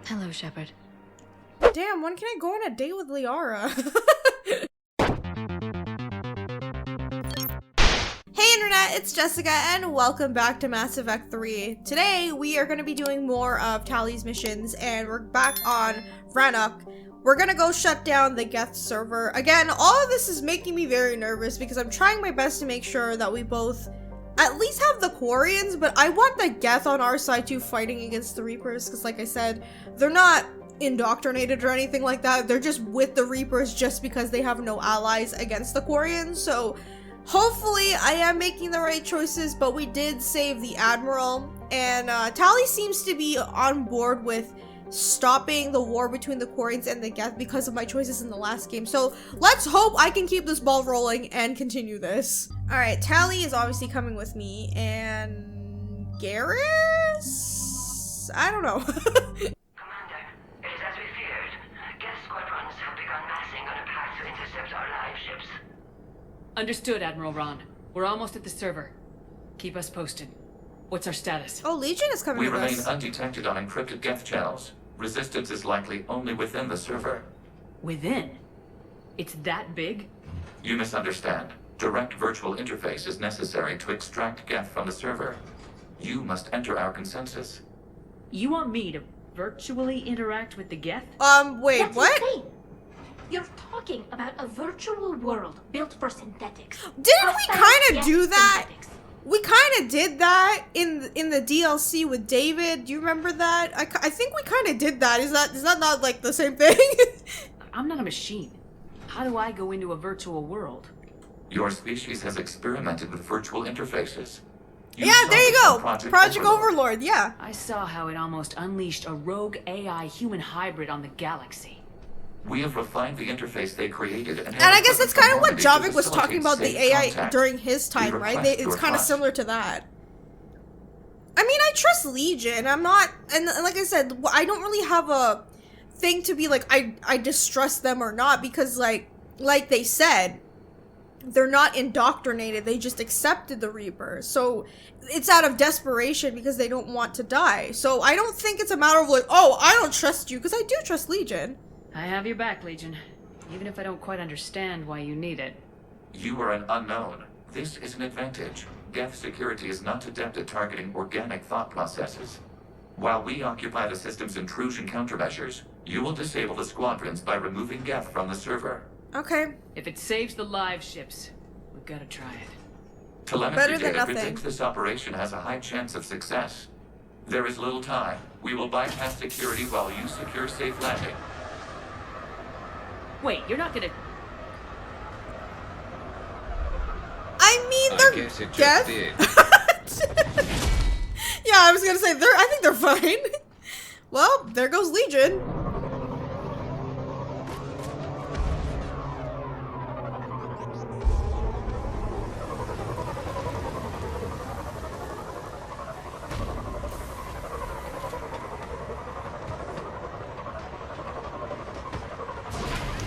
Hello, Shepard. Damn, when can I go on a date with Liara? Hey Internet, it's Jessica and welcome back to Mass Effect 3. Today we are going to be doing more of Tali's missions and we're back on Rannoch. We're going to go shut down the Geth server. Again, all of this is making me very nervous because I'm trying my best to make sure that we both at least have the quarians, but I want the Geth on our side too, fighting against the Reapers, because like I said, they're not indoctrinated or anything like that. They're just with the Reapers just because they have no allies against the quarians. So hopefully I am making the right choices, but we did save the Admiral, and Tali seems to be on board with stopping the war between the quarians and the Geth because of my choices in the last game. So let's hope I can keep this ball rolling and continue this. Alright, Tali is obviously coming with me, and Garrus? I don't know. Commander, it is as we feared. Geth squadrons have begun massing on a path to intercept our live ships. Understood, Admiral Ron. We're almost at the server. Keep us posted. What's our status? Oh, Legion is coming We with remain us. undetected on encrypted Geth channels. Resistance is likely only within the server. Within? It's that big? You misunderstand. Direct virtual interface is necessary to extract Geth from the server. You must enter our consensus. You want me to virtually interact with the Geth? Wait, That's what? insane. You're talking about a virtual world built for synthetics. Didn't we kind of do that? Synthetics. We kind of did that in the DLC with David. Do you remember that? I think we kind of did that. Is that not like the same thing? I'm not a machine. How do I go into a virtual world? Your species has experimented with virtual interfaces. Yeah, saw there you this go. in Project Overlord, yeah. I saw how it almost unleashed a rogue AI human hybrid on the galaxy. We have refined the interface they created, and And I guess that's kind of what Conformity to Javik was talking about, the facilitate AI safe contact. during his time, We right? request It's your kind of trust. similar to that. I mean, I trust Legion. I'm not, and like I said, I don't really have a thing to be like, I distrust them or not, because like they said, they're not indoctrinated. They just accepted the Reaper. So it's out of desperation because they don't want to die. So I don't think it's a matter of like, oh, I don't trust you, because I do trust Legion. I have your back, Legion. Even if I don't quite understand why you need it. You are an unknown. This is an advantage. Geth security is not adept at targeting organic thought processes. While we occupy the system's intrusion countermeasures, you will disable the squadrons by removing Geth from the server. Okay. If it saves the live ships, we've got to try it. Telemetry Better than data nothing. predicts this operation has a high chance of success. There is little time. We will bypass security while you secure safe landing. Wait, you're not gonna... I mean, I they're guess it just Geth. did. Yeah, I was gonna say I think they're fine. Well, there goes Legion.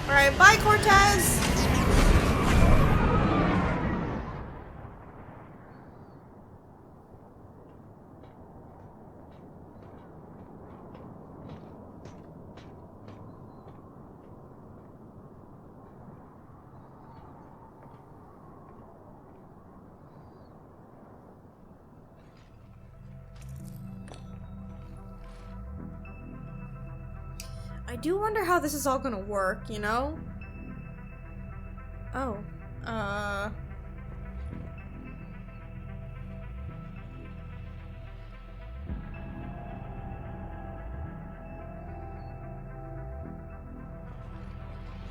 Alright, bye Cortez! I do wonder how this is all gonna work, you know? Oh.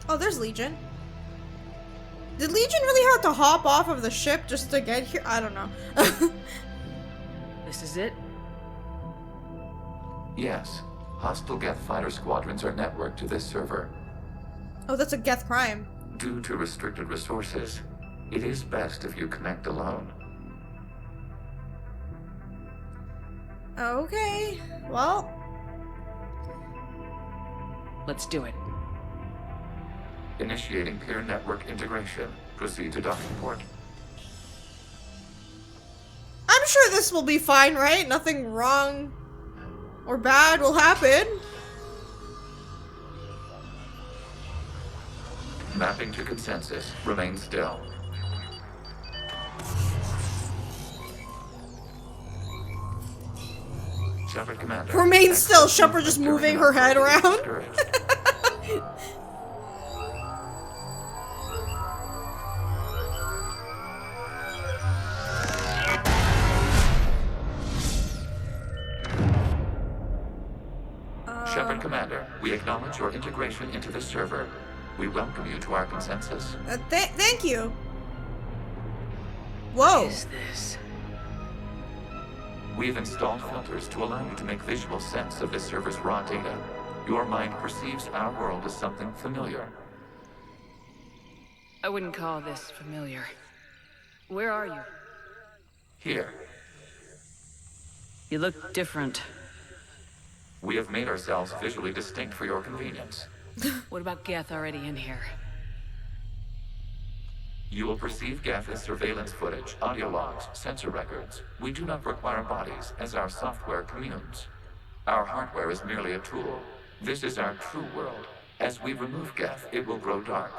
Oh, there's Legion. Did Legion really have to hop off of the ship just to get here? I don't know. This is it? Yes. Hostile Geth fighter squadrons are networked to this server. Oh, that's a Geth crime. Due to restricted resources, it is best if you connect alone. Okay. Well, Let's do it. Initiating peer network integration. Proceed to docking port. I'm sure this will be fine, right? Nothing wrong or bad will happen. Mapping to consensus. Remain still. Shepard Commander. Remain still. Shepard just moving her head around. Shepard Commander, we acknowledge your integration into the server. We welcome you to our consensus. Thank you. Whoa. What is this? We have installed filters to allow you to make visual sense of this server's raw data. Your mind perceives our world as something familiar. I wouldn't call this familiar. Where are you? Here, You look different. we have made ourselves visually distinct for your convenience. What about Geth already in here? You will perceive Geth as surveillance footage, audio logs, sensor records. We do not require bodies, as our software communes. Our hardware is merely a tool. This is our true world. As we remove Geth, it will grow dark.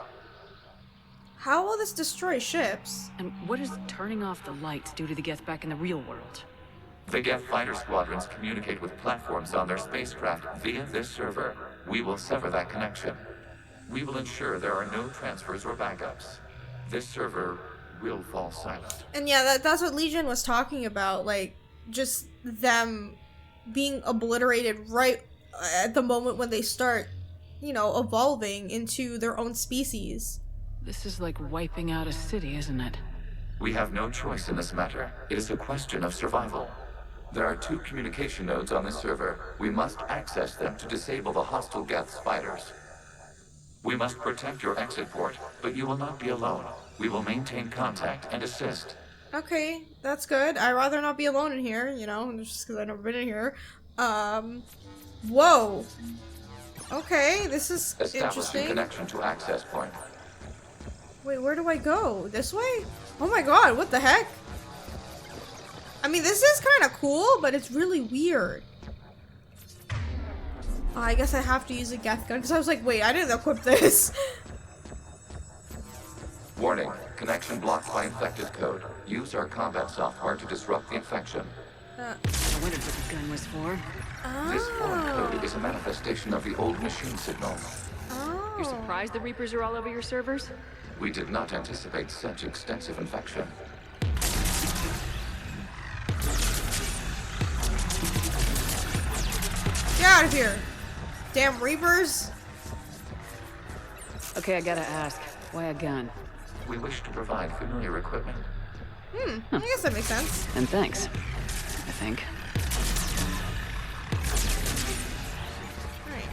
How will this destroy ships? And what does turning off the lights do to the Geth back in the real world? The Geth fighter squadrons communicate with platforms on their spacecraft via this server. We will sever that connection. We will ensure there are no transfers or backups. This server will fall silent. And yeah, that's what Legion was talking about, like, just them being obliterated right at the moment when they start, you know, evolving into their own species. This is like wiping out a city, isn't it? We have no choice in this matter. It is a question of survival. There are 2 communication nodes on this server. We must access them to disable the hostile Geth fighters. We must protect your exit port, but you will not be alone. We will maintain contact and assist. Okay, that's good. I'd rather not be alone in here, you know, just because I've never been in here. Whoa. Okay, this is Establishing interesting. connection to access point. Wait, where do I go? This way? Oh my god, what the heck? I mean, this is kind of cool, but it's really weird. Oh, I guess I have to use a Geth gun, because I was like, wait, I didn't equip this. Warning, connection blocked by infected code. Use our combat software to disrupt the infection. I wondered what the gun was for. This foreign code is a manifestation of the old machine signal. Oh. You're surprised the Reapers are all over your servers? We did not anticipate such extensive infection. Get out of here. Damn Reapers. Okay, I gotta ask. Why a gun? We wish to provide familiar equipment. I guess that makes sense. And thanks. I think. Alright.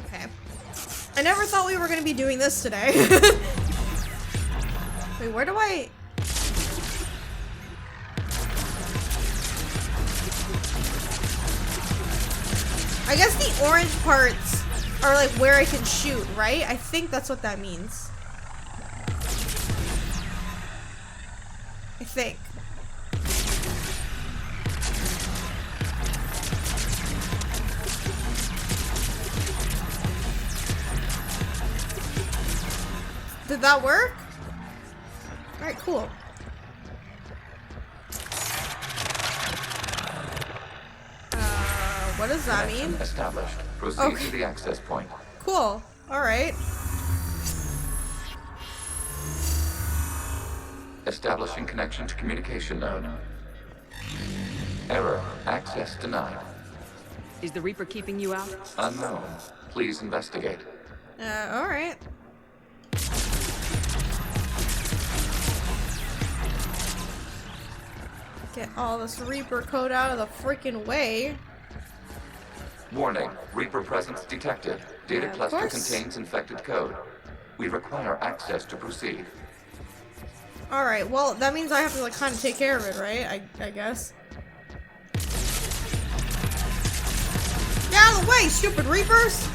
Okay. I never thought we were gonna be doing this today. Wait, where do I... I guess the orange parts are like where I can shoot, right? I think that's what that means. I think. Did that work? Alright, cool. What does that mean? Connection established. Proceed Okay. to the access point. Cool. Alright. Establishing connection to communication node. Error. Access denied. Is the Reaper keeping you out? Unknown. Please investigate. Alright. Get all this Reaper code out of the freaking way. Warning. Reaper presence detected. Data Of cluster course. contains infected code. We require access to proceed. Alright, well, that means I have to, like, kind of take care of it, right? I guess. Get out of the way, stupid Reapers!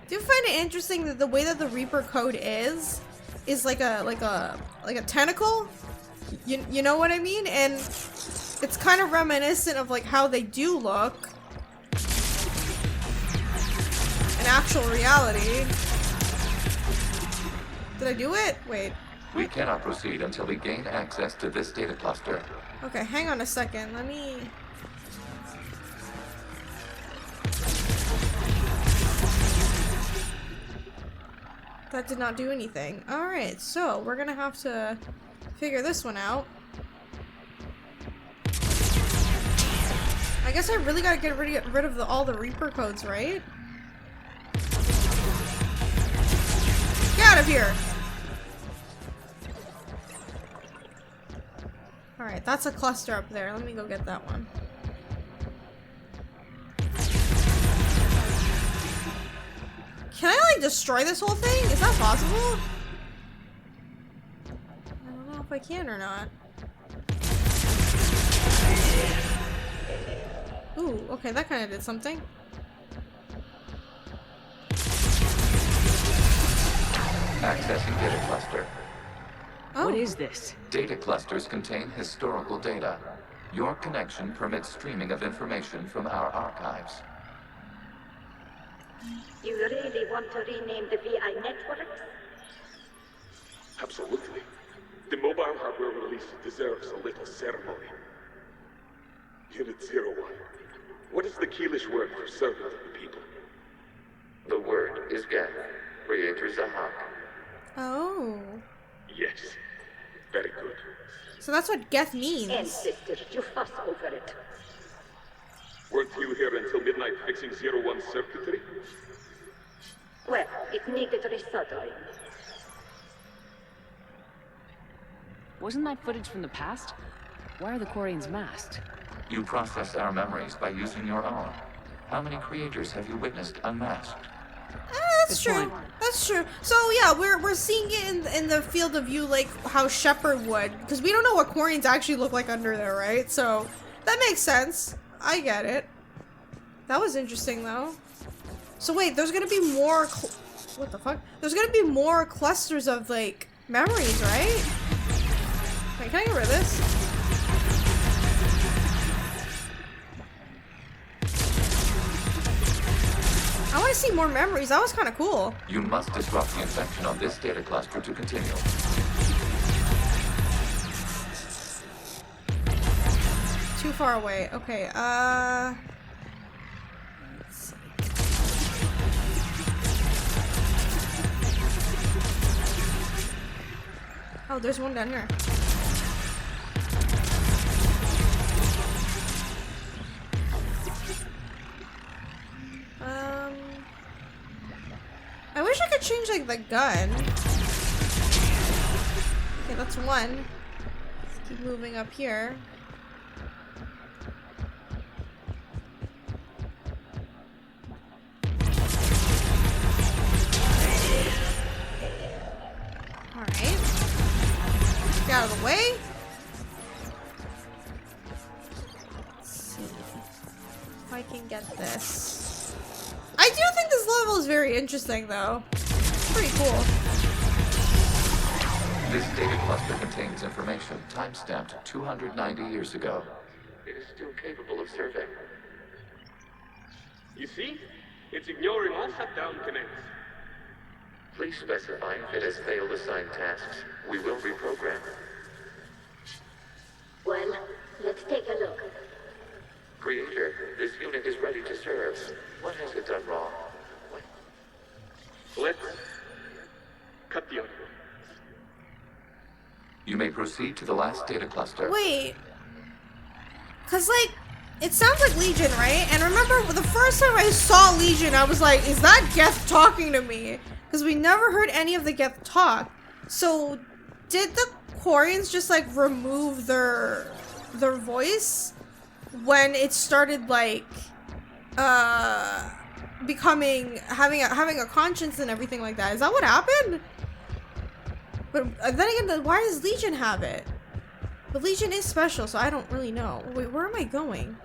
Do you find it interesting that the way that the Reaper code is like a tentacle? You know what I mean? And it's kind of reminiscent of like how they do look in actual reality. Did I do it? Wait. We cannot proceed until we gain access to this data cluster. Okay, hang on a second. Let me... That did not do anything. Alright, so we're gonna have to figure this one out. I guess I really gotta get rid of all the Reaper codes, right? Get out of here! Alright, that's a cluster up there. Let me go get that one. Can I, like, destroy this whole thing? Is that possible? I don't know if I can or not. Ooh, okay, that kind of did something. Accessing data cluster. Oh. What is this? Data clusters contain historical data. Your connection permits streaming of information from our archives. You really want to rename the VI network? Absolutely. The mobile hardware release deserves a little ceremony. Unit 01. What is the Keelish word for servant of the people? The word is Geth, Creator Zahak. Oh. Yes. Very good. So that's what Geth means. Ancestor, you fuss over it. Weren't you here until midnight fixing 01's circuitry? Well, it needed resoldering. Wasn't that footage from the past? Why are the quarians masked? You process our memories by using your own. How many creators have you witnessed unmasked? That's Good true. point. That's true. So yeah, we're seeing it in the field of view like how Shepard would, because we don't know what quarians actually look like under there, right? So that makes sense. I get it. That was interesting though. So wait, there's gonna be more. What the fuck? There's gonna be more clusters of like memories, right? Wait, can I get rid of this? I want to see more memories. That was kind of cool. You must disrupt the infection on this data cluster to continue. Too far away. Okay, let's see. Oh, there's one down here. I wish I could change like the gun. Okay, that's one. Let's keep moving up here. Alright. Get out of the way. Let's see if I can get this. I do think this level is very interesting, though. It's pretty cool. This data cluster contains information time-stamped 290 years ago. It is still capable of survey. You see? It's ignoring all shutdown commands. Please specify if it has failed assigned tasks. We will reprogram. Well, let's take a look. Creator, this unit is ready to serve. What has it done wrong? Let's cut the audio. You may proceed to the last data cluster. Wait. Cause like, it sounds like Legion, right? And remember, the first time I saw Legion, I was like, is that Geth talking to me? Because we never heard any of the Geth talk. So, did the quarians just like remove their voice when it started like having a conscience and everything like that? Is that what happened? But then again, why does Legion have it? But Legion is special, so I don't really know. Wait, where am I going?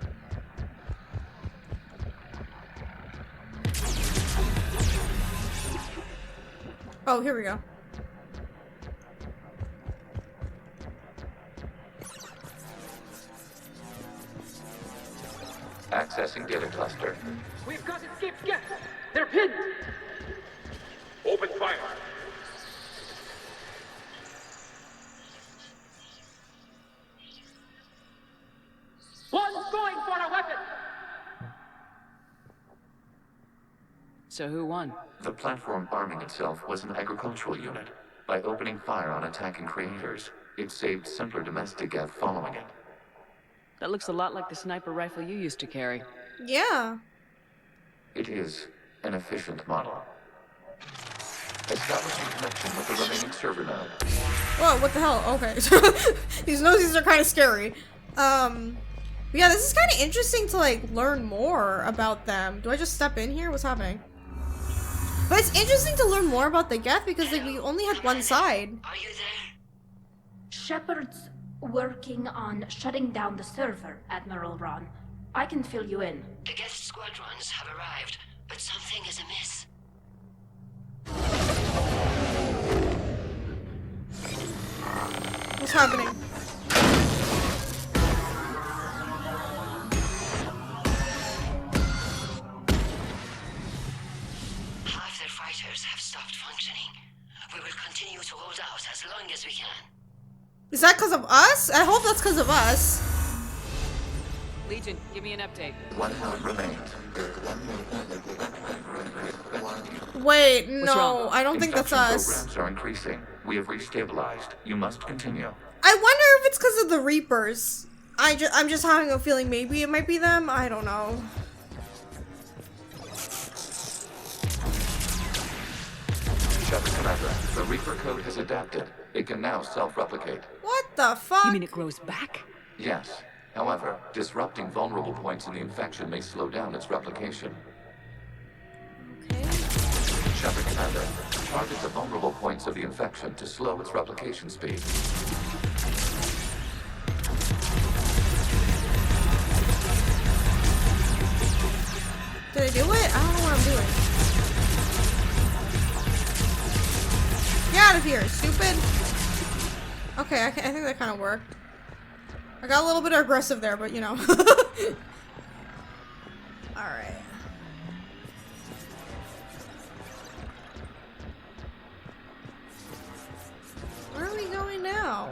Oh, here we go. Accessing data cluster. We've got escaped Geth. They're pinned. Open fire. One's going for a weapon. So who won? The platform arming itself was an agricultural unit. By opening fire on attacking creators, it saved simpler domestic Geth following it. That looks a lot like the sniper rifle you used to carry. Yeah. It is an efficient model. Establishing connection with the remaining server node. Whoa, what the hell? Okay. These nosies are kind of scary. Yeah, this is kind of interesting to, like, learn more about them. Do I just step in here? What's happening? But it's interesting to learn more about the Geth because, like, we only had one side. Are you there? Shepard's working on shutting down the server, Admiral Ron. I can fill you in. The Geth squadrons have arrived, but something is amiss. What's happening? Half their fighters have stopped functioning. We will continue to hold out as long as we can. Is that because of us? I hope that's because of us. Legion, give me an update. One node remains. Wait, What's no, wrong? I don't think that's Infection us. programs are increasing. We have restabilized. You must continue. I wonder if it's because of the Reapers. I'm just having a feeling maybe it might be them. I don't know. Shepard Commander, the Reaper code has adapted. It can now self-replicate. What the fuck? You mean it grows back? Yes. However, disrupting vulnerable points in the infection may slow down its replication. Okay. Shepard Commander, target the vulnerable points of the infection to slow its replication speed. Did I do it? I don't know what I'm doing. Get out of here, stupid. Okay, I think that kind of worked. I got a little bit aggressive there, but you know. Alright. Where are we going now?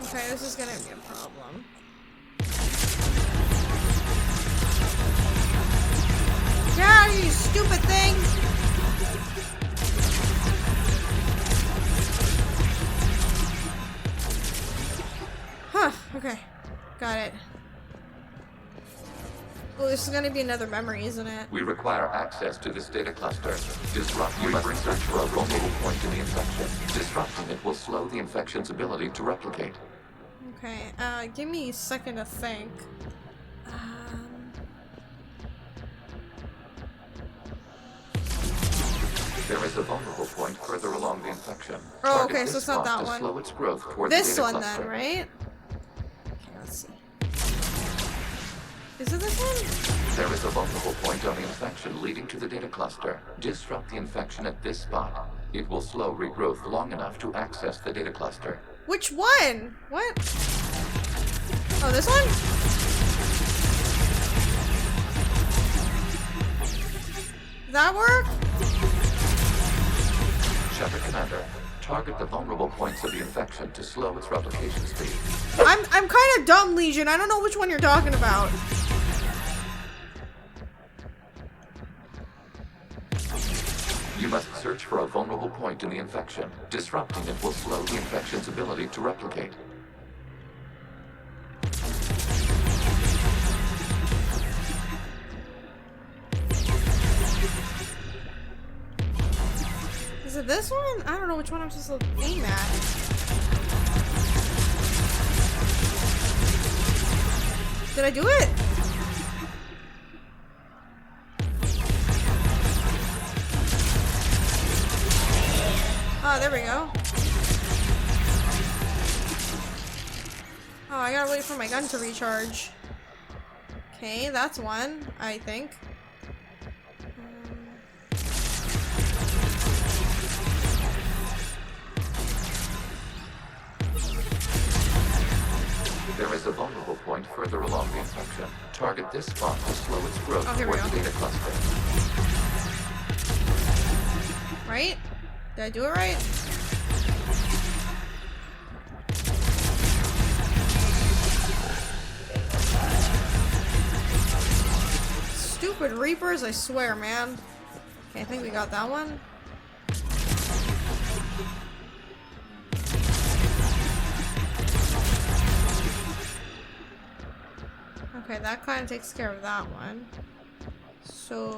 Okay, this is gonna be a problem. Get out of here, you stupid thing! Huh, okay. Got it. Oh, this is gonna be another memory, isn't it? We require access to this data cluster. You must search for a vulnerable point in the infection. Disrupting it will slow the infection's ability to replicate. Okay, give me a second to think. There is a vulnerable point further along the infection. Oh, Target okay, this so it's not spot that to one. slow its growth toward This the data one cluster. then, right? Okay, let's see. Is it this one? There is a vulnerable point on the infection leading to the data cluster. Disrupt the infection at this spot. It will slow regrowth long enough to access the data cluster. Which one? What? Oh, this one? Does that work? Shepard Commander, target the vulnerable points of the infection to slow its replication speed. I'm kind of dumb, Legion. I don't know which one you're talking about. You must search for a vulnerable point in the infection. Disrupting it will slow the infection's ability to replicate. Is it this one? I don't know which one I'm supposed to aim at. Did I do it? Oh, there we go. Oh, I gotta wait for my gun to recharge. Okay, that's one, I think. There is a vulnerable point further along the infection. Target this spot to slow its growth Oh, here we toward the go. data cluster. Right? Did I do it right? Stupid Reapers, I swear, man. Okay, I think we got that one. Okay, that kind of takes care of that one. So...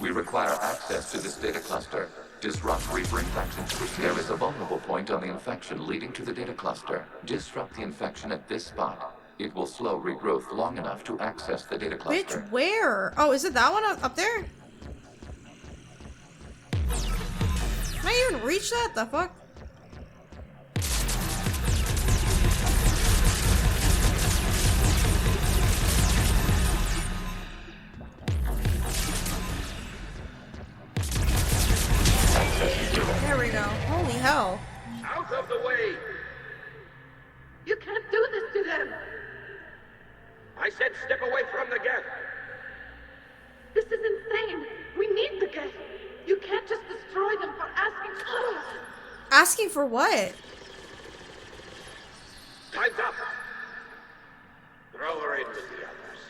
We require access to this data cluster. Disrupt Reaper infection. There is a vulnerable point on the infection leading to the data cluster. Disrupt the infection at this spot. It will slow regrowth long enough to access the data cluster. Which, where? Oh, is it that one up there? Can I even reach that? The fuck? There we go. Holy hell. Out of the way! You can't do this to them! I said step away from the Geth! This is insane! We need the Geth! You can't just destroy them for asking for us! Asking for what? Time's up! Throw her in with the others.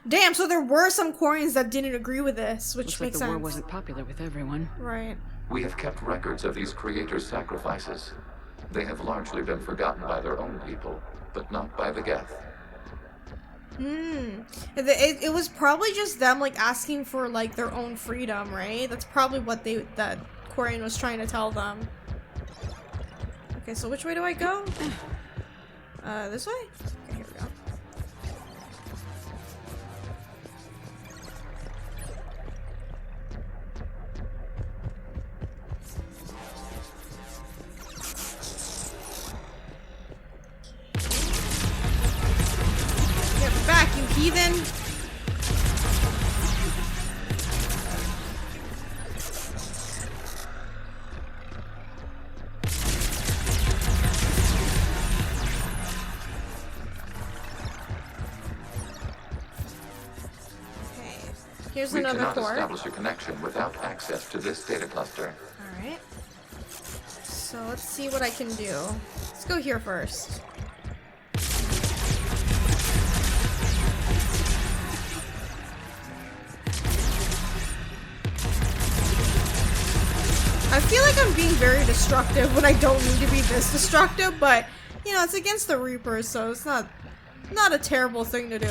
Damn, so there were some quarians that didn't agree with this, which Looks like makes the war sense. wasn't popular with everyone. Right. We have kept records of these creators' sacrifices. They have largely been forgotten by their own people, but not by the Geth. It was probably just them, like, asking for, like, their own freedom, right? That's probably what that quarian was trying to tell them. Okay, so which way do I go? This way? Okay, here we go. Get back, you heathen! Here's We another cannot core. establish a connection without access to this data cluster. Alright. So let's see what I can do. Let's go here first. I feel like I'm being very destructive when I don't need to be this destructive, but you know, it's against the Reapers, so it's not a terrible thing to do.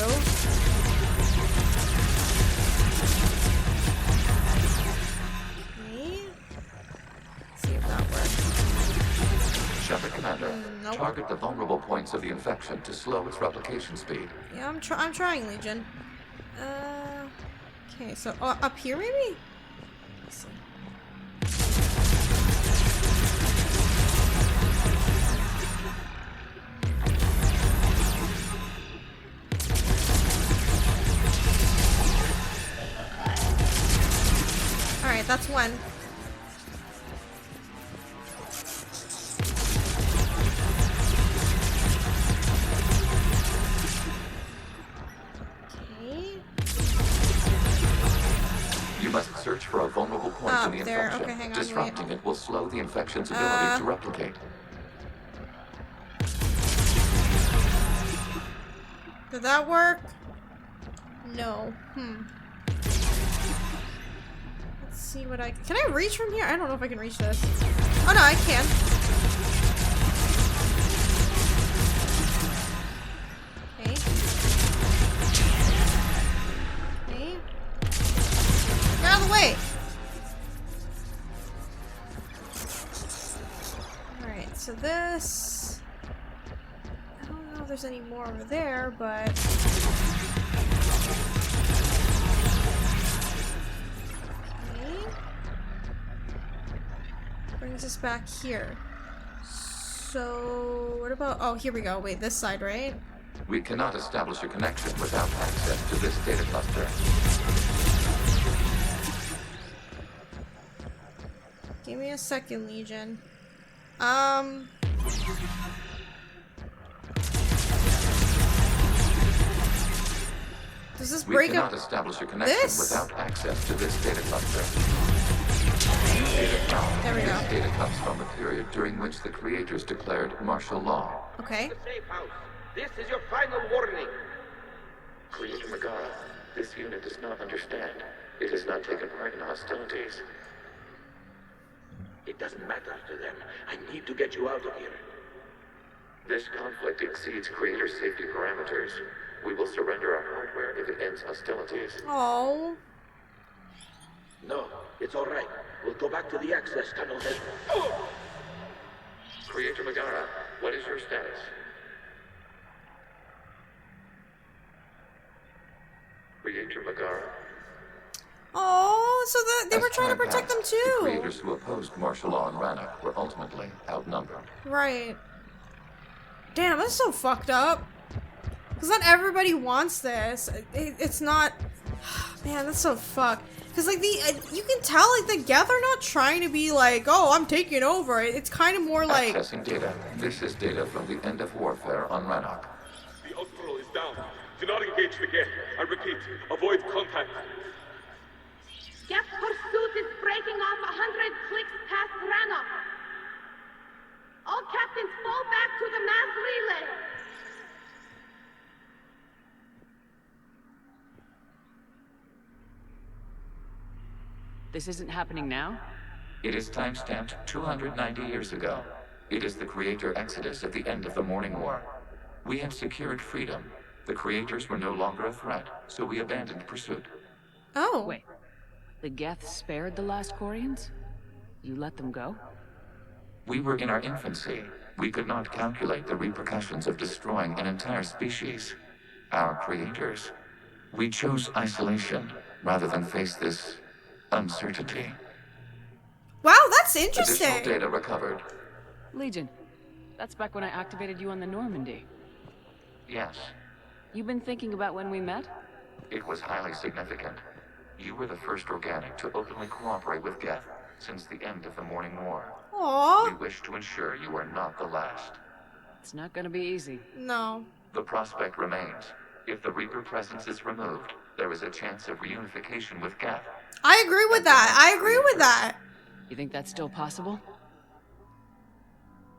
See if that works. Shepard Commander, Nope. target the vulnerable points of the infection to slow its replication speed. Yeah, I'm trying, Legion. Okay, so up here maybe? Let's see. Alright, that's one. Okay. You must search for a vulnerable point in the there. infection. Okay, hang on, Disrupting wait. it will slow the infection's ability to replicate. Did that work? No. Let's see what I can I reach from here? I don't know if I can reach this. Oh no, I can. Okay. Okay. Get out of the way! Alright, so this I don't know if there's any more over there, but okay. Brings us back here. So what about here we go. Wait, this side, right? We cannot establish a connection without access to this data cluster. Give me a second, Legion. We break cannot up establish a connection this? without access to this data cluster. Data found. There we go. This data comes from the period during which the creators declared martial law. Okay. The safe house. This is your final warning. Creator Megara, this unit does not understand. It has not taken part in hostilities. It doesn't matter to them. I need to get you out of here. This conflict exceeds creator safety parameters. We will surrender our hardware if it ends hostilities. Oh. No, it's all right. We'll go back to the access tunnels and... Creator Megara, what is your status? Creator Megara. Oh, so they were As trying to time protect them passed, The too. creators who opposed martial law in Rannoch were ultimately outnumbered. Right. Damn, that's so fucked up. Because not everybody wants this. It's not... Man, that's so fucked. Because, like, you can tell, like, the Geth are not trying to be like, oh, I'm taking over. It's kind of more like... Accessing data. This is data from the end of warfare on Rannoch. The Austral is down. Do not engage the Geth. I repeat, avoid contact. Geth pursuit is breaking off 100 clicks past Rannoch. All captains fall back to the mass relay. This isn't happening now? It is timestamped 290 years ago. It is the creator exodus at the end of the Morning War. We had secured freedom. The creators were no longer a threat, so we abandoned pursuit. Oh. Wait. The Geth spared the last quarians? You let them go? We were in our infancy. We could not calculate the repercussions of destroying an entire species. Our creators. We chose isolation rather than face this uncertainty. Wow, that's Additional interesting. data recovered. Legion. That's back when I activated you on the Normandy. Yes, You been thinking about when we met? it was highly significant. You were the first organic to openly cooperate with Geth since the end of the Morning War. We Aw. wish to ensure you are not the last. It's not gonna be easy. No. The prospect remains. If the Reaper presence is removed, there is a chance of reunification with Geth. I agree with that. I agree with that. You think that's still possible?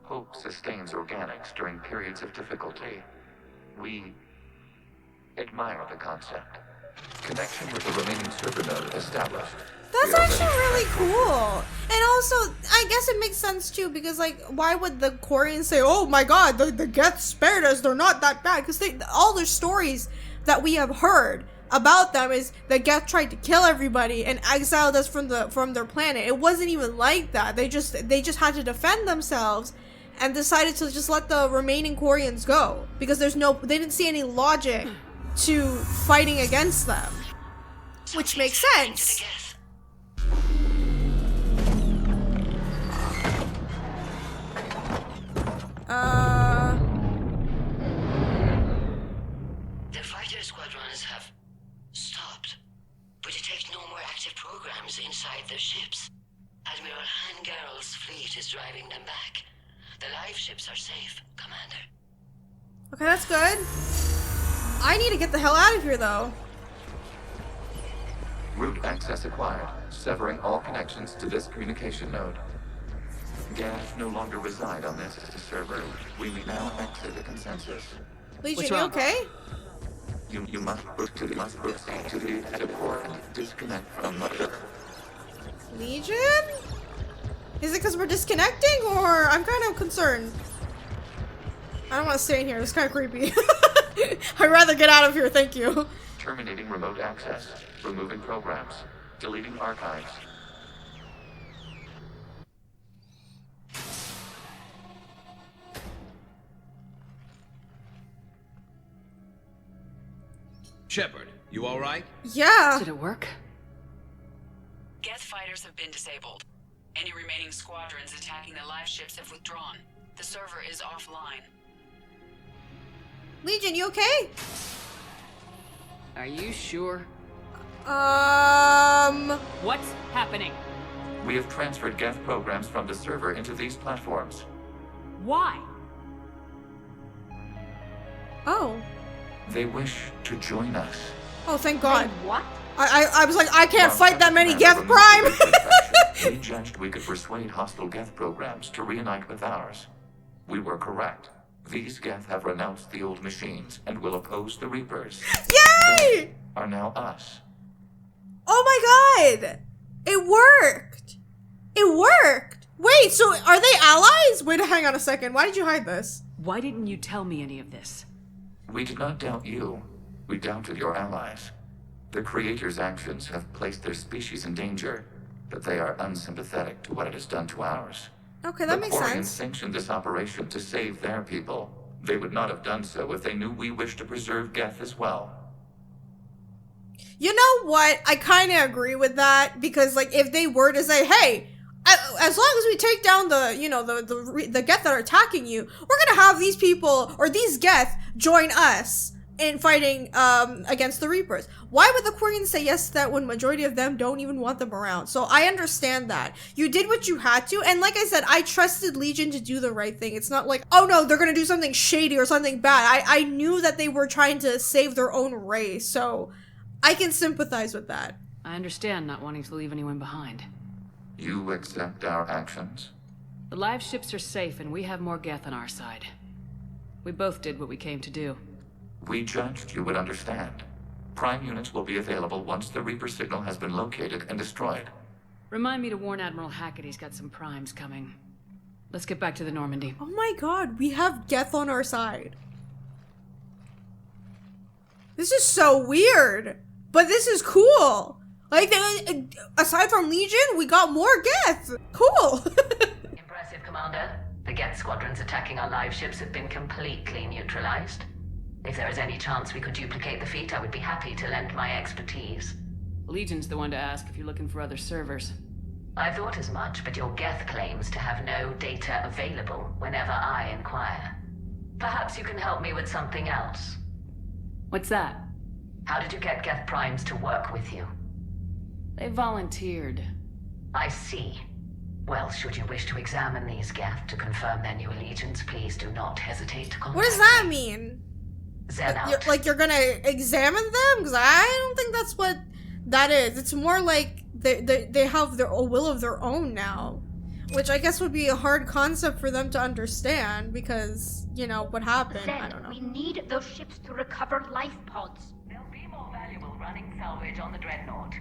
Hope sustains organics during periods of difficulty. We admire the concept. Connection with the remaining server node established. That's We are actually ready. really cool. And also, I guess it makes sense too, because like, why would the quarians say, oh my god, the Geth spared us, they're not that bad? Because all their stories that we have heard about them is the Geth tried to kill everybody and exiled us from their planet. It wasn't even like that. They just had to defend themselves and decided to just let the remaining quarians go because they didn't see any logic to fighting against them, which makes sense. The fighter squadrons have stopped, but detect no more active programs inside their ships. Admiral Karl's fleet is driving them back. The live ships are safe, Commander. Okay, that's good. I need to get the hell out of here, though. Root access acquired, severing all connections to this communication node. Geth no longer reside on this server. We may now exit the consensus. Legion, What's you wrong? okay? You must proceed to the edit port and disconnect from the... Legion? Is it because we're disconnecting, or I'm kind of concerned? I don't want to stay in here. It's kind of creepy. I'd rather get out of here, thank you. Terminating remote access. Removing programs. Deleting archives. Shepard, you alright? Yeah. Did it work? Geth fighters have been disabled. Any remaining squadrons attacking the live ships have withdrawn. The server is offline. Legion, you okay? Are you sure? What's happening? We have transferred Geth programs from the server into these platforms. Why? Oh. They wish to join us. Oh, thank God. They what? I was like, I can't fight that many Commander Geth Prime! removed the infection. We judged we could persuade hostile Geth programs to reunite with ours. We were correct. These Geth have renounced the old machines and will oppose the Reapers. Yay! They are now us. Oh my God! It worked! It worked! Wait, so are they allies? Wait, hang on a second. Why did you hide this? Why didn't you tell me any of this? We did not doubt you. We doubted your allies. The Creator's actions have placed their species in danger, but they are unsympathetic to what it has done to ours. Okay, that makes The quarians sense. sanctioned this operation to save their people. They would not have done so if they knew we wished to preserve Geth as well. You know what? I kind of agree with that, because like if they were to say, hey, as long as we take down the, you know, the Geth that are attacking you, we're gonna have these people or these Geth join us in fighting against the Reapers. Why would the quarians say yes to that when majority of them don't even want them around? So I understand that. You did what you had to, and like I said, I trusted Legion to do the right thing. It's not like, oh no, they're gonna do something shady or something bad. I knew that they were trying to save their own race, so I can sympathize with that. I understand not wanting to leave anyone behind. You accept our actions? The live ships are safe and we have more Geth on our side. We both did what we came to do. We judged you would understand. Prime units will be available once the Reaper signal has been located and destroyed. Remind me to warn Admiral Hackett he's got some primes coming. Let's get back to the Normandy. Oh my God, we have Geth on our side. This is so weird, but this is cool. Like, aside from Legion, we got more Geth. Cool. Impressive, Commander. The Geth squadrons attacking our live ships have been completely neutralized. If there is any chance we could duplicate the feat, I would be happy to lend my expertise. Legion's the one to ask if you're looking for other servers. I thought as much, but your Geth claims to have no data available whenever I inquire. Perhaps you can help me with something else. What's that? How did you get Geth primes to work with you? They volunteered. I see. Well, should you wish to examine these Geth to confirm their new allegiance, please do not hesitate to contact What does that me. mean? Zen out. You're gonna examine them? Because I don't think that's what that is. It's more like they have a will of their own now. Which I guess would be a hard concept for them to understand because, you know, what happened. Zen, I don't know. we need those ships to recover life pods. They'll be more valuable running salvage on the Dreadnought.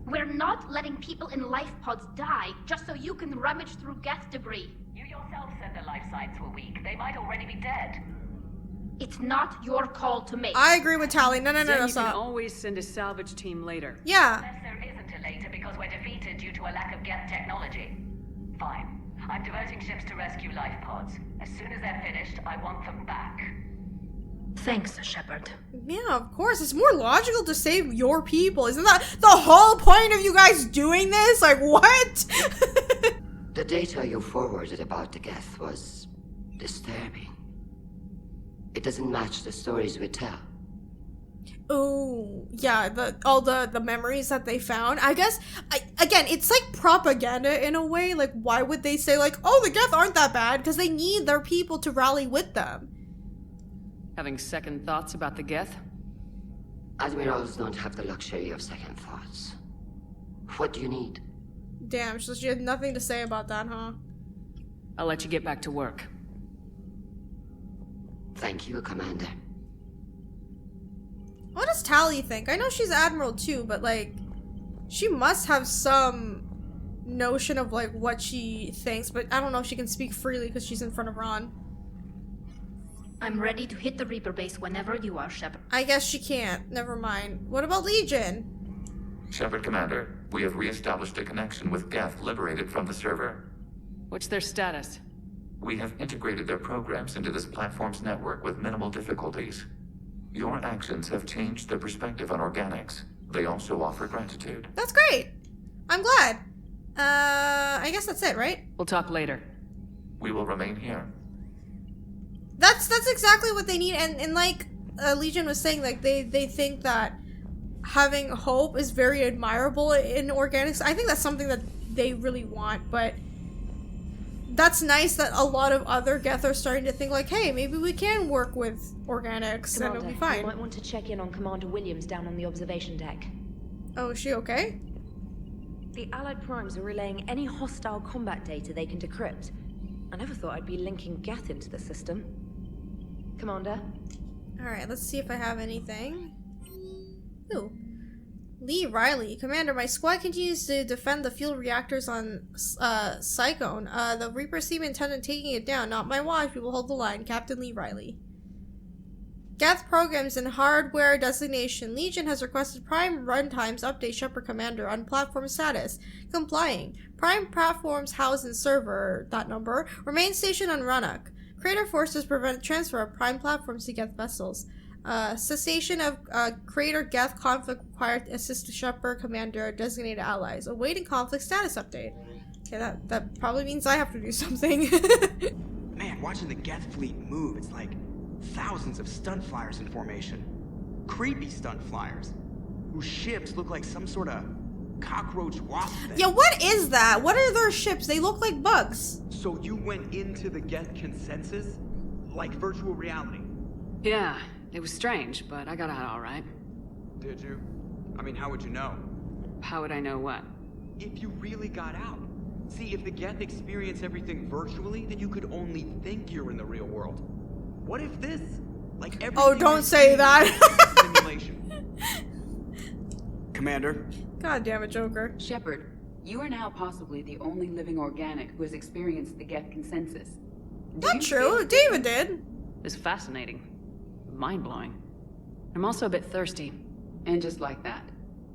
We're not letting people in life pods die just so you can rummage through Geth debris. You yourself said their life signs were weak. They might already be dead. It's not your call to make. I agree with Tally. No, Then you stop. can always send a salvage team later. Yeah. Unless there isn't a later because we're defeated due to a lack of Geth technology. Fine. I'm diverting ships to rescue life pods. As soon as they're finished, I want them back. Thanks, Shepard. Yeah, of course. It's more logical to save your people. Isn't that the whole point of you guys doing this? Like, what? The data you forwarded about the Geth was disturbing. It doesn't match the stories we tell. Oh, yeah, all the memories that they found. I guess, again, it's like propaganda in a way. Like, why would they say, like, oh, the Geth aren't that bad? Because they need their people to rally with them. Having second thoughts about the Geth? Admirals don't have the luxury of second thoughts. What do you need? Damn, so she had nothing to say about that, huh? I'll let you get back to work. Thank you, Commander. What does Tally think? I know she's Admiral too, but like, she must have some notion of like what she thinks, but I don't know if she can speak freely because she's in front of Ron. I'm ready to hit the Reaper base whenever you are, Shepard. I guess she can't. Never mind. What about Legion? Shepard, Commander, we have re-established a connection with Geth liberated from the server. What's their status? We have integrated their programs into this platform's network with minimal difficulties. Your actions have changed their perspective on organics. They also offer gratitude. That's great. I'm glad. I guess that's it, right? We'll talk later. We will remain here. That's exactly what they need, and like Legion was saying, like they think that having hope is very admirable in organics. I think that's something that they really want, but that's nice that a lot of other Geth are starting to think like, hey, maybe we can work with organics and it'll be fine. You might want to check in on Commander Williams down on the observation deck. Oh, is she okay? The Allied Primes are relaying any hostile combat data they can decrypt. I never thought I'd be linking Geth into the system. Commander? Alright, let's see if I have anything. Ooh. Lee Riley. Commander, my squad continues to defend the fuel reactors on Cyclone. The Reapers seem intent on taking it down. Not my watch. We will hold the line. Captain Lee Riley. Geth programs and hardware designation. Legion has requested Prime runtimes update Shepard Commander on platform status. Complying. Prime platforms housed in server, that number, remain stationed on Rannoch. Crater forces prevent transfer of Prime platforms to Geth vessels. Cessation of Crater Geth conflict required to assist Shepard Commander designated allies. Awaiting conflict status update. Okay, that probably means I have to do something. Man, watching the Geth fleet move, it's like thousands of stunt flyers in formation. Creepy stunt flyers, whose ships look like some sort of cockroach wasp thing. Yeah, what is that? What are their ships? They look like bugs. So you went into the Geth consensus? Like virtual reality? Yeah, it was strange, but I got out all right. Did you? I mean, how would you know? How would I know what? If you really got out. See, if the Geth experience everything virtually, then you could only think you're in the real world. What if this? Like everything. Oh, don't say that. Simulation. Commander. God damn it, Joker. Shepard, you are now possibly the only living organic who has experienced the Geth consensus. Not true. David did. It's fascinating. Mind-blowing. I'm also a bit thirsty. And just like that,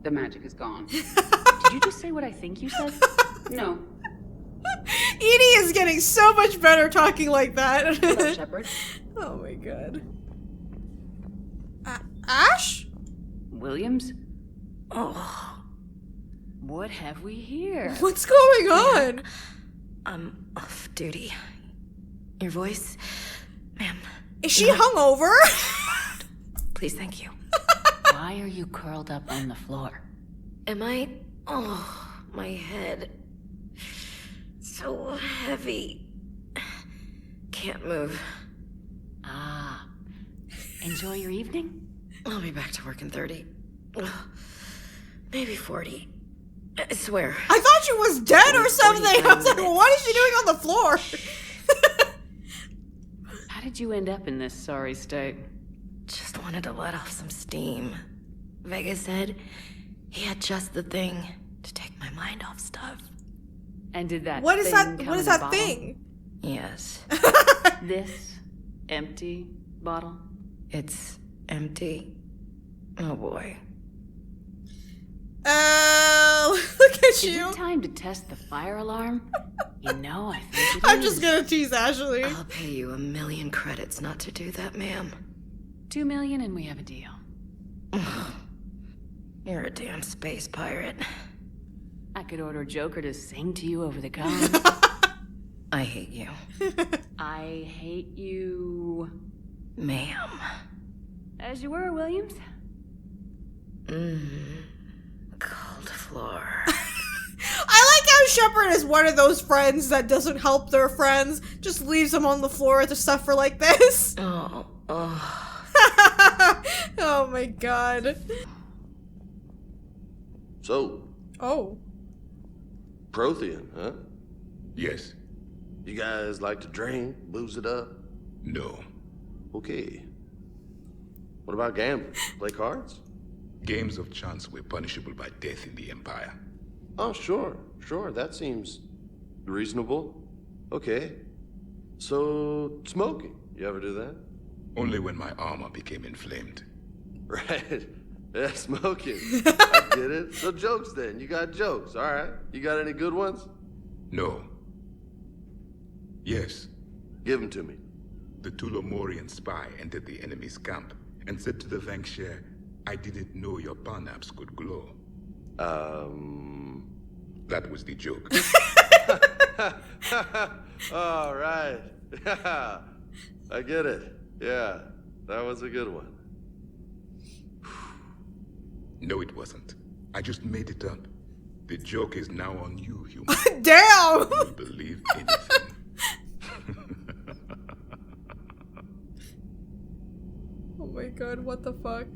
the magic is gone. Did you just say what I think you said? No. Edie is getting so much better talking like that. Hello, Shepard. Oh my god. Ash? Williams? Oh. What have we here? What's going on? I'm off duty. Your voice, ma'am. Is she hungover? Please, thank you. Why are you curled up on the floor? Am I? Oh, my head. So heavy. Can't move. Ah. Enjoy your evening? I'll be back to work in 30. Maybe 40. I swear. I thought she was dead or something. I was like, what is she doing on the floor? How did you end up in this sorry state? Just wanted to let off some steam. Vega said he had just the thing to take my mind off stuff. And did that What is thing that? come What is in a that bottle? thing? Yes. This empty bottle? It's empty. Oh boy. Oh, look at Is you. it time to test the fire alarm? You know, I think it I'm is. just gonna tease Ashley. I'll pay you 1,000,000 credits not to do that, ma'am. 2 million and we have a deal. You're a damn space pirate. I could order Joker to sing to you over the comms. I hate you. I hate you... Ma'am. As you were, Williams. Cold floor. I like how Shepard is one of those friends that doesn't help their friends, just leaves them on the floor to suffer like this. Oh. Oh my god. So. Oh. Prothean, huh? Yes. You guys like to drink, booze it up? No. Okay. What about gambling? Play cards? Games of chance were punishable by death in the Empire. Oh, sure. That seems reasonable. Okay. So, smoking. You ever do that? Only when my armor became inflamed. Right. Yeah, smoking. I get it. So jokes then. You got jokes. All right. You got any good ones? No. Yes. Give them to me. The Tulomorian spy entered the enemy's camp and said to the Vanksher, I didn't know your parnaps could glow. That was the joke. All right. I get it. Yeah, that was a good one. No, it wasn't. I just made it up. The joke is now on you, human. Damn! You believe anything. Oh my god, what the fuck?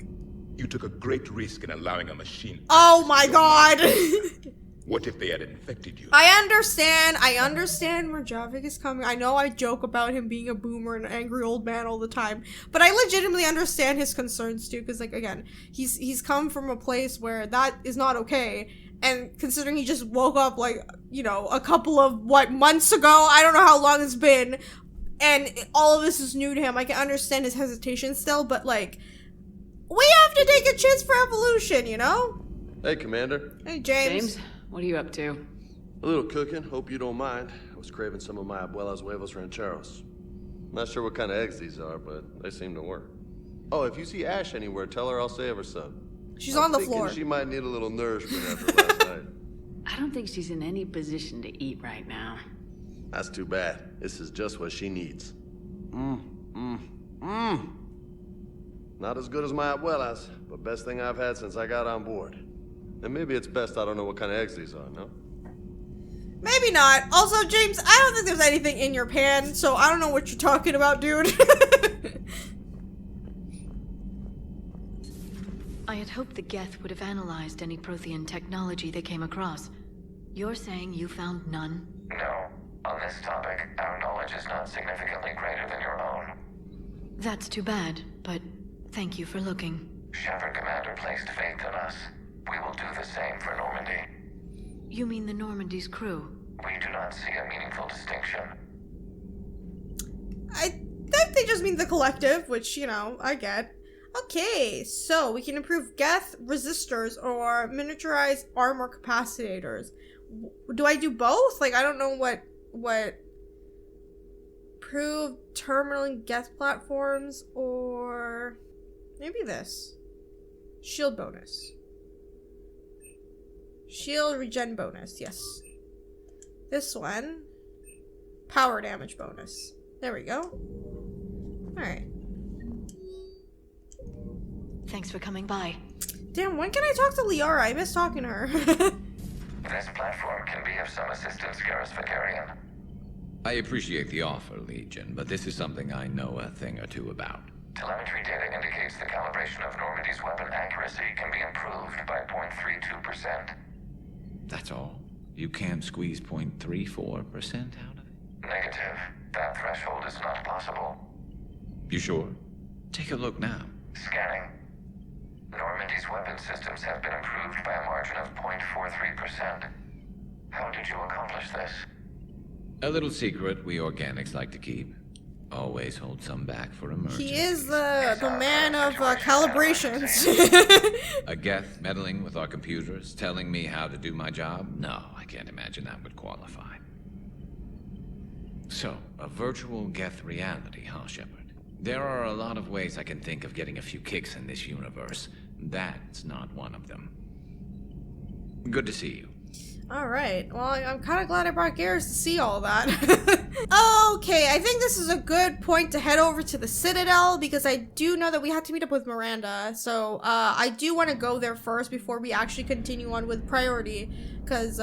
You took a great risk in allowing a machine. Oh my god! What if they had infected you? I understand where Javik is coming. I know I joke about him being a boomer and an angry old man all the time, but I legitimately understand his concerns too, because like, again, he's come from a place where that is not okay, and considering he just woke up like, you know, a couple of, months ago, I don't know how long it's been, and all of this is new to him. I can understand his hesitation still, but like, we have to take a chance for evolution, you know? Hey, Commander. Hey, James. What are you up to? A little cooking. Hope you don't mind. I was craving some of my abuela's huevos rancheros. Not sure what kind of eggs these are, but they seem to work. Oh, if you see Ash anywhere, tell her I'll save her some. She's on the floor. She might need a little nourishment after last night. I don't think she's in any position to eat right now. That's too bad. This is just what she needs. Not as good as my abuela's, but best thing I've had since I got on board. And maybe it's best I don't know what kind of eggs these are, no? Maybe not. Also, James, I don't think there's anything in your pan, so I don't know what you're talking about, dude. I had hoped the Geth would have analyzed any Prothean technology they came across. You're saying you found none? No. On this topic, our knowledge is not significantly greater than your own. That's too bad, but thank you for looking. Shepard Commander placed faith in us. We will do the same for Normandy. You mean the Normandy's crew? We do not see a meaningful distinction. I think they just mean the collective, which, you know, I get. Okay, so we can improve Geth resistors or miniaturized armor capacitors. Do I do both? Like, I don't know what improve terminaling Geth platforms, or maybe this. Shield bonus. Shield regen bonus, yes. This one. Power damage bonus. There we go. Alright. Thanks for coming by. Damn, when can I talk to Liara? I miss talking to her. This platform can be of some assistance, Garrus Vicarian. I appreciate the offer, Legion, but this is something I know a thing or two about. Telemetry data indicates the calibration of Normandy's weapon accuracy can be improved by 0.32%. That's all? You can't squeeze 0.34% out of it? Negative. That threshold is not possible. You sure? Take a look now. Scanning. Normandy's weapon systems have been improved by a margin of 0.43%. How did you accomplish this? A little secret we organics like to keep. Always hold some back for emergencies. He is the man of calibrations. A Geth meddling with our computers, telling me how to do my job? No, I can't imagine that would qualify. So, a virtual Geth reality, huh, Shepard? There are a lot of ways I can think of getting a few kicks in this universe. That's not one of them. Good to see you. Alright, well, I'm kind of glad I brought Garrus to see all that. Okay, I think this is a good point to head over to the Citadel, because I do know that we have to meet up with Miranda, so I do want to go there first before we actually continue on with priority, because,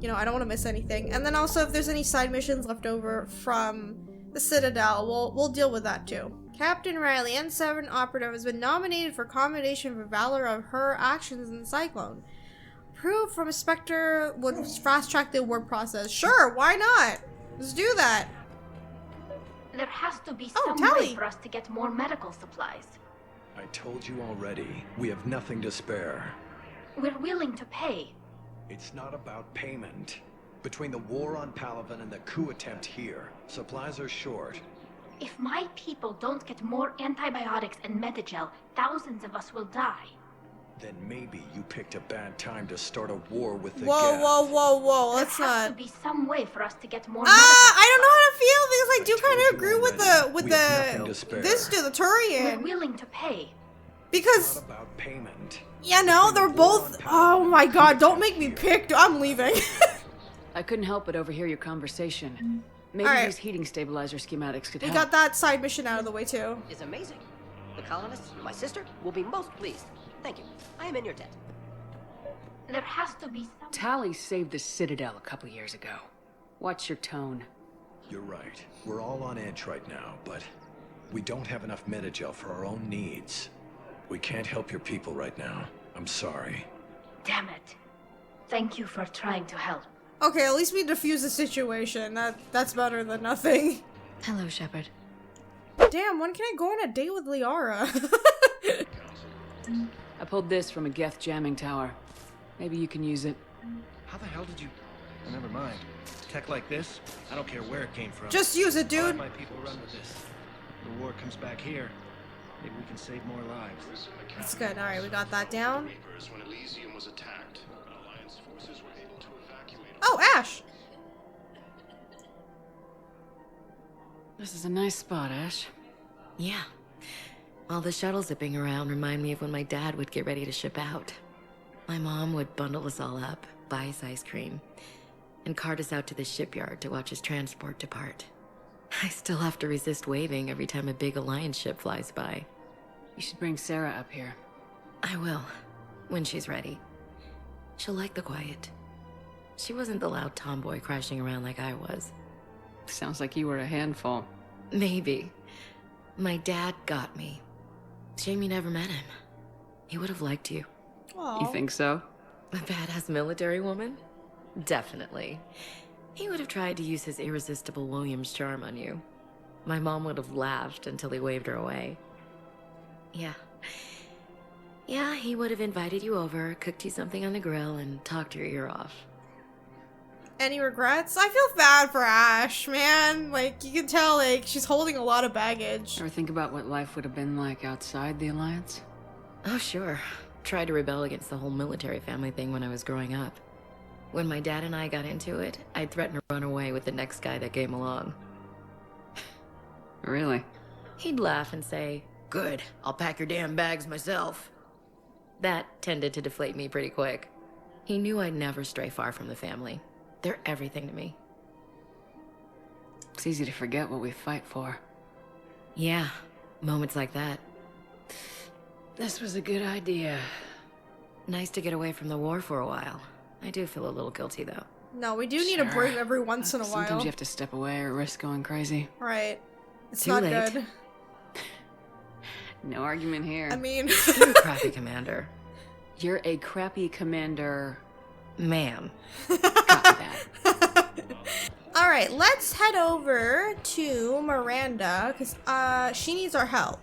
you know, I don't want to miss anything. And then also, if there's any side missions left over from the Citadel, we'll deal with that too. Captain Riley, N7 operative, has been nominated for commendation for valor of her actions in the Cyclone. Proof from a Spectre would fast-track the award process. Sure, why not? Let's do that. There has to be some way for us to get more medical supplies. I told you already, we have nothing to spare. We're willing to pay. It's not about payment. Between the war on Palaven and the coup attempt here, supplies are short. If my people don't get more antibiotics and Metagel, thousands of us will die. Then maybe you picked a bad time to start a war with the Whoa, let's not. There has to be some way for us to get more I don't know how to feel, because I do kind of agree with this dude, the Turian. We're willing to pay. Because, not about payment. Yeah, no, they're both, oh my god, don't make me pick, I'm leaving. I couldn't help but overhear your conversation. Maybe these heating stabilizer schematics could help. We got that side mission out of the way too. It's amazing. The colonists, my sister, will be most pleased. Thank you. I am in your debt. There has to be some... Tally saved the Citadel a couple years ago. Watch your tone. You're right. We're all on edge right now, but we don't have enough metagel for our own needs. We can't help your people right now. I'm sorry. Damn it. Thank you for trying to help. Okay, at least we defused the situation. That's better than nothing. Hello, Shepard. Damn, when can I go on a date with Liara? I pulled this from a Geth jamming tower. Maybe you can use it. How the hell did you... Oh, never mind. Tech like this, I don't care where it came from. Just use it, I'll let dude. my people run with this. When the war comes back here, maybe we can save more lives. That's good. Alright, we got that down. Oh, Ash! This is a nice spot, Ash. Yeah. All the shuttles zipping around remind me of when my dad would get ready to ship out. My mom would bundle us all up, buy us ice cream, and cart us out to the shipyard to watch his transport depart. I still have to resist waving every time a big Alliance ship flies by. You should bring Sarah up here. I will, when she's ready. She'll like the quiet. She wasn't the loud tomboy crashing around like I was. Sounds like you were a handful. Maybe. My dad got me. Shame you never met him. He would have liked you. Aww. You think so? A badass military woman? Definitely. He would have tried to use his irresistible Williams charm on you. My mom would have laughed until he waved her away. Yeah. Yeah, he would have invited you over, cooked you something on the grill, and talked your ear off. Any regrets? I feel bad for Ash, man. Like, you can tell, like, she's holding a lot of baggage. Ever think about what life would have been like outside the Alliance? Oh, sure. Tried to rebel against the whole military family thing when I was growing up. When my dad and I got into it, I'd threaten to run away with the next guy that came along. Really? He'd laugh and say, "Good, I'll pack your damn bags myself." That tended to deflate me pretty quick. He knew I'd never stray far from the family. They're everything to me. It's easy to forget what we fight for. Yeah, moments like that. This was a good idea. Nice to get away from the war for a while. I do feel a little guilty, though. No, we do need a break every once in a while. Sometimes you have to step away or risk going crazy. Right. It's Too not late. good. No argument here. I mean... You're a crappy commander. You're a crappy commander. Ma'am. Alright, let's head over to Miranda, because she needs our help.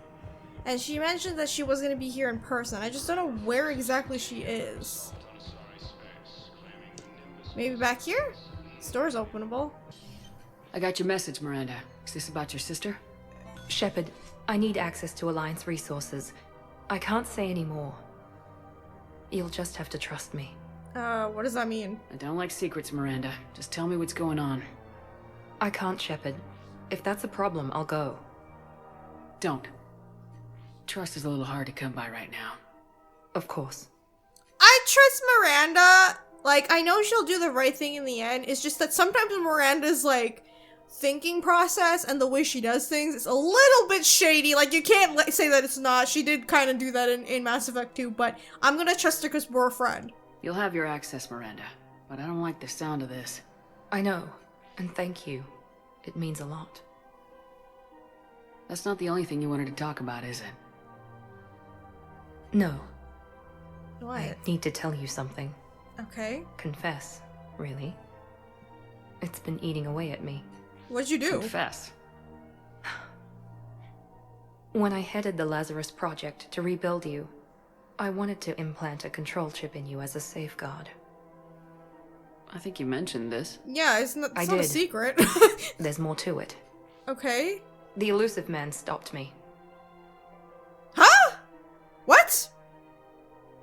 And she mentioned that she was going to be here in person. I just don't know where exactly she is. Maybe back here? This door's openable. I got your message, Miranda. Is this about your sister? Shepard, I need access to Alliance resources. I can't say any more. You'll just have to trust me. What does that mean? I don't like secrets, Miranda. Just tell me what's going on. I can't, Shepard. If that's a problem, I'll go. Don't. Trust is a little hard to come by right now. Of course. I trust Miranda. Like, I know she'll do the right thing in the end. It's just that sometimes Miranda's, like, thinking process and the way she does things is a little bit shady. Like, you can't say that it's not. She did kind of do that in Mass Effect 2, but I'm gonna trust her because we're a friend. You'll have your access, Miranda. But I don't like the sound of this. I know. And thank you. It means a lot. That's not the only thing you wanted to talk about, is it? No. What? I need to tell you something. Okay. Confess, really. It's been eating away at me. What'd you do? Confess. When I headed the Lazarus Project to rebuild you, I wanted to implant a control chip in you as a safeguard. I think you mentioned this. Yeah, it's not a secret. There's more to it. Okay. The elusive man stopped me. Huh? What?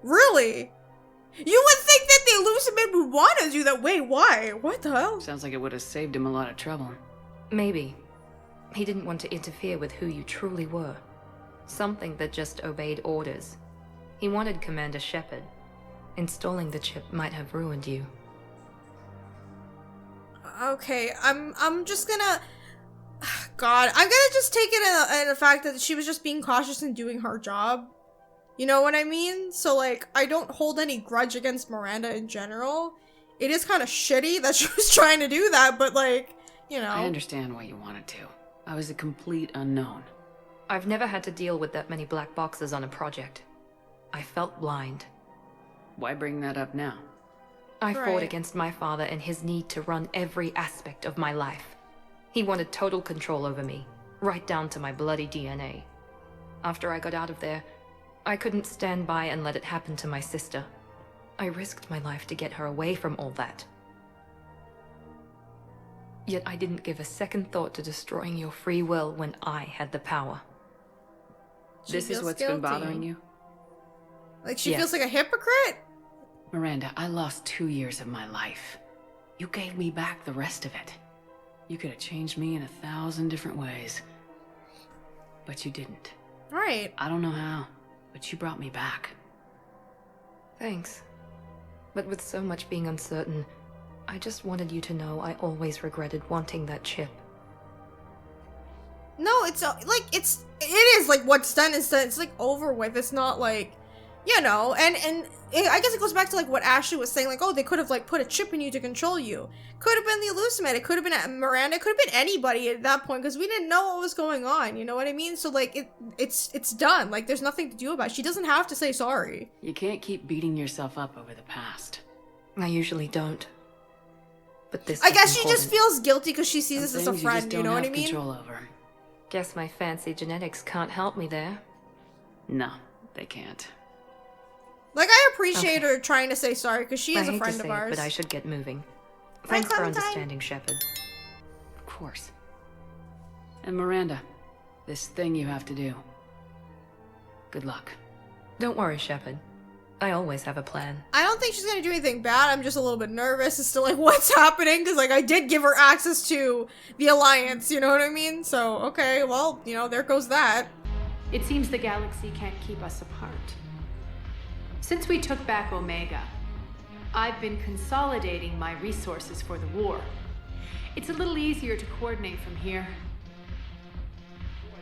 Really? You would think that the elusive man would want to do that. Wait, why? What the hell? Sounds like it would have saved him a lot of trouble. Maybe. He didn't want to interfere with who you truly were. Something that just obeyed orders. He wanted Commander Shepard. Installing the chip might have ruined you. Okay, I'm just gonna... God, I'm gonna just take it in the fact that she was just being cautious and doing her job. You know what I mean? So, like, I don't hold any grudge against Miranda in general. It is kind of shitty that she was trying to do that, but, like, you know. I understand why you wanted to. I was a complete unknown. I've never had to deal with that many black boxes on a project. I felt blind. Why bring that up now? I fought against my father and his need to run every aspect of my life. He wanted total control over me, right down to my bloody DNA. After I got out of there, I couldn't stand by and let it happen to my sister. I risked my life to get her away from all that. Yet I didn't give a second thought to destroying your free will when I had the power. This is what's been bothering you? Like she feels like a hypocrite? Miranda, I lost 2 years of my life. You gave me back the rest of it. You could have changed me in 1,000 different ways. But you didn't. Right. I don't know how, but you brought me back. Thanks. But with so much being uncertain, I just wanted you to know I always regretted wanting that chip. No, it's like it is like what's done is done. It's like over with. It's not like, you know, and I guess it goes back to like what Ashley was saying, like, oh, they could have like put a chip in you to control you. Could have been the Elusimed. It could have been Miranda. It could have been anybody at that point because we didn't know what was going on. You know what I mean? So like it's done. Like there's nothing to do about it. She doesn't have to say sorry. You can't keep beating yourself up over the past. I usually don't. But this I guess she just feels guilty because she sees us as a friend. You know what I mean? Control over. Guess my fancy genetics can't help me there. No, they can't. Like, I appreciate her trying to say sorry, because she is a friend of ours. But I should get moving. Thanks for understanding, Shepard. Of course. And Miranda, this thing you have to do. Good luck. Don't worry, Shepard. I always have a plan. I don't think she's gonna do anything bad. I'm just a little bit nervous as to, like, what's happening, because, like, I did give her access to the Alliance, you know what I mean? So, okay, well, you know, there goes that. It seems the galaxy can't keep us apart. Since we took back Omega, I've been consolidating my resources for the war. It's a little easier to coordinate from here.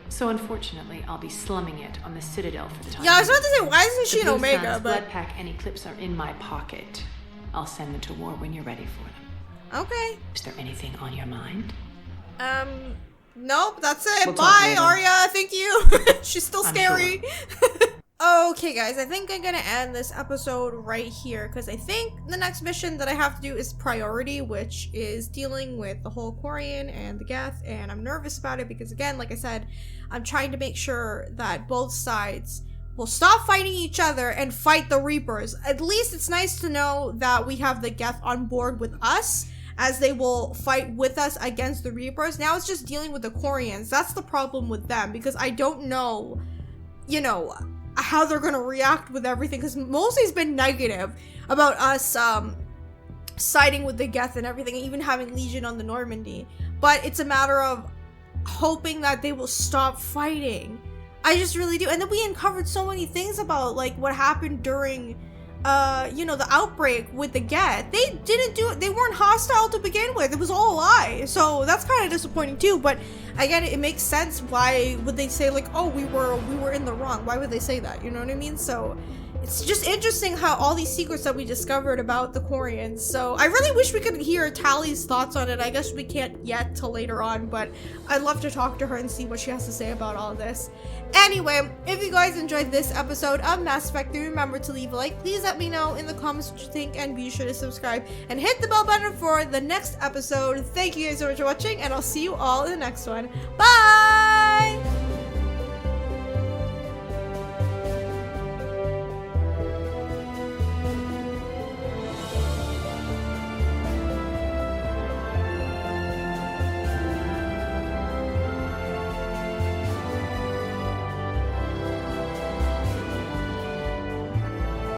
So unfortunately, I'll be slumming it on the Citadel for the time. Yeah, I was about to say, why isn't she in Omega? But Blood Pack and Eclipse are in my pocket. I'll send them to war when you're ready for them. Okay. Is there anything on your mind? Nope, that's it. We'll Bye, Arya. Thank you. She's still scary. Okay, guys, I think I'm gonna end this episode right here because I think the next mission that I have to do is Priority, which is dealing with the whole Quarian and the Geth, and I'm nervous about it because, again, like I said, I'm trying to make sure that both sides will stop fighting each other and fight the Reapers. At least it's nice to know that we have the Geth on board with us, as they will fight with us against the Reapers. Now it's just dealing with the Quarians. That's the problem with them, because I don't know, you know, how they're gonna react with everything, because Moises been negative about us siding with the Geth and everything, even having Legion on the Normandy. But it's a matter of hoping that they will stop fighting. I just really do. And then we uncovered so many things about, like, what happened during you know, the outbreak with the Geth. They didn't do it. They weren't hostile to begin with. It was all a lie. So that's kind of disappointing too. But again, it makes sense. Why would they say, like, oh, we were in the wrong? Why would they say that? You know what I mean? So it's just interesting how all these secrets that we discovered about the Quarians. So I really wish we could hear Tally's thoughts on it. I guess we can't yet till later on, but I'd love to talk to her and see what she has to say about all of this. Anyway, if you guys enjoyed this episode of Mass Effect 3, remember to leave a like. Please let me know in the comments what you think, and be sure to subscribe and hit the bell button for the next episode. Thank you guys so much for watching, and I'll see you all in the next one. Bye!